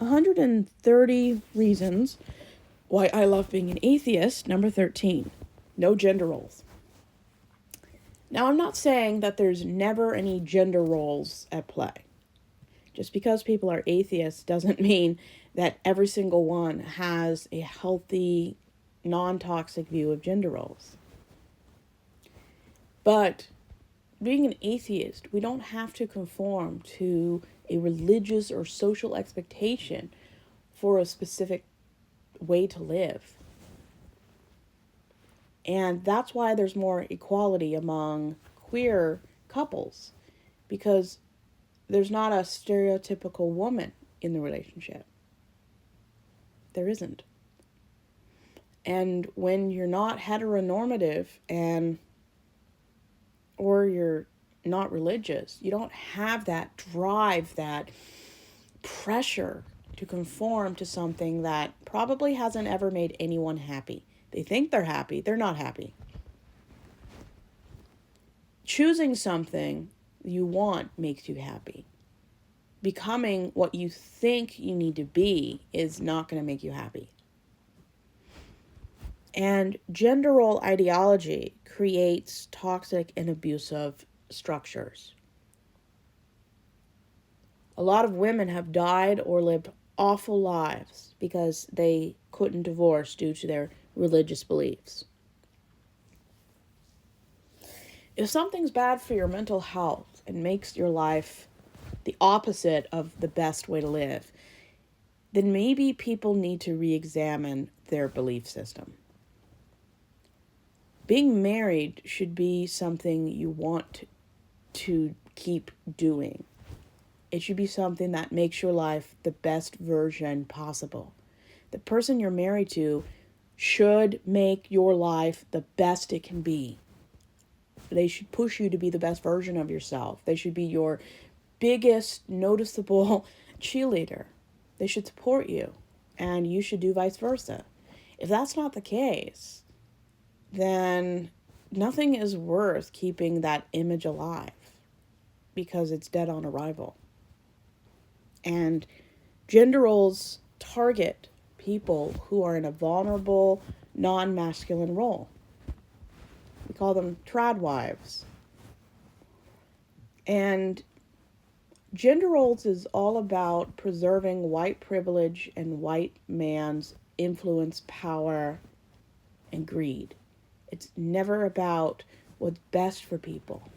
130 reasons why I love being an atheist. Number 13, no gender roles. Now, I'm not saying that there's never any gender roles at play. Just because people are atheists doesn't mean that every single one has a healthy, non-toxic view of gender roles. But being an atheist, we don't have to conform to a religious or social expectation for a specific way to live. And that's why there's more equality among queer couples, because there's not a stereotypical woman in the relationship. There isn't. And when you're not heteronormative or you're not religious, you don't have that drive, that pressure to conform to something that probably hasn't ever made anyone happy. They think they're happy, they're not happy. Choosing something you want makes you happy. Becoming what you think you need to be is not going to make you happy. And gender role ideology creates toxic and abusive structures. A lot of women have died or lived awful lives because they couldn't divorce due to their religious beliefs. If something's bad for your mental health and makes your life the opposite of the best way to live, then maybe people need to re-examine their belief system. Being married should be something you want to keep doing. It should be something that makes your life the best version possible. The person you're married to should make your life the best it can be. They should push you to be the best version of yourself. They should be your biggest noticeable cheerleader. They should support you, and you should do vice versa. If that's not the case, then nothing is worth keeping that image alive, because it's dead on arrival. And gender roles target people who are in a vulnerable, non-masculine role. We call them trad wives. And gender roles is all about preserving white privilege and white man's influence, power, and greed. It's never about what's best for people.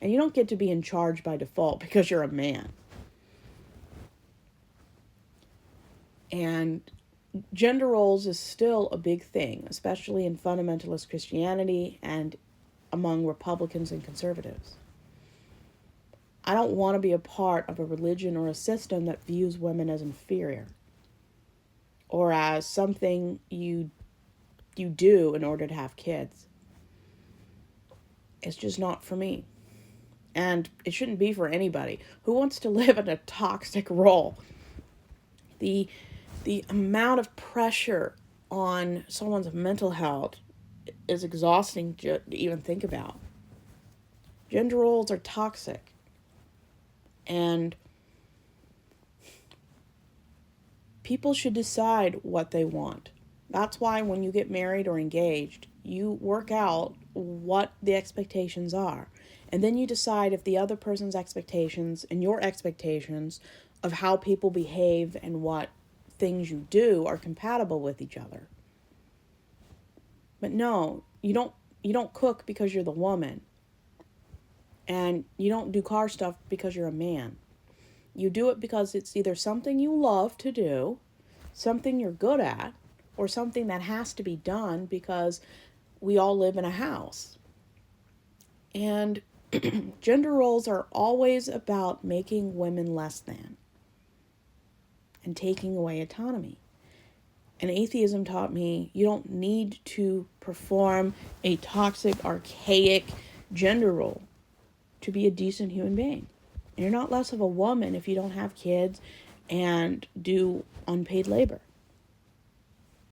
And you don't get to be in charge by default because you're a man. And gender roles is still a big thing, especially in fundamentalist Christianity and among Republicans and conservatives. I don't want to be a part of a religion or a system that views women as inferior or as something you do in order to have kids. It's just not for me. And it shouldn't be for anybody who wants to live in a toxic role. The amount of pressure on someone's mental health is exhausting to even think about. Gender roles are toxic. And people should decide what they want. That's why when you get married or engaged, you work out what the expectations are. And then you decide if the other person's expectations and your expectations of how people behave and what things you do are compatible with each other. But no, you don't cook because you're the woman. And you don't do car stuff because you're a man. You do it because it's either something you love to do, something you're good at, or something that has to be done because we all live in a house. And gender roles are always about making women less than and taking away autonomy. And atheism taught me you don't need to perform a toxic, archaic gender role to be a decent human being. And you're not less of a woman if you don't have kids and do unpaid labor.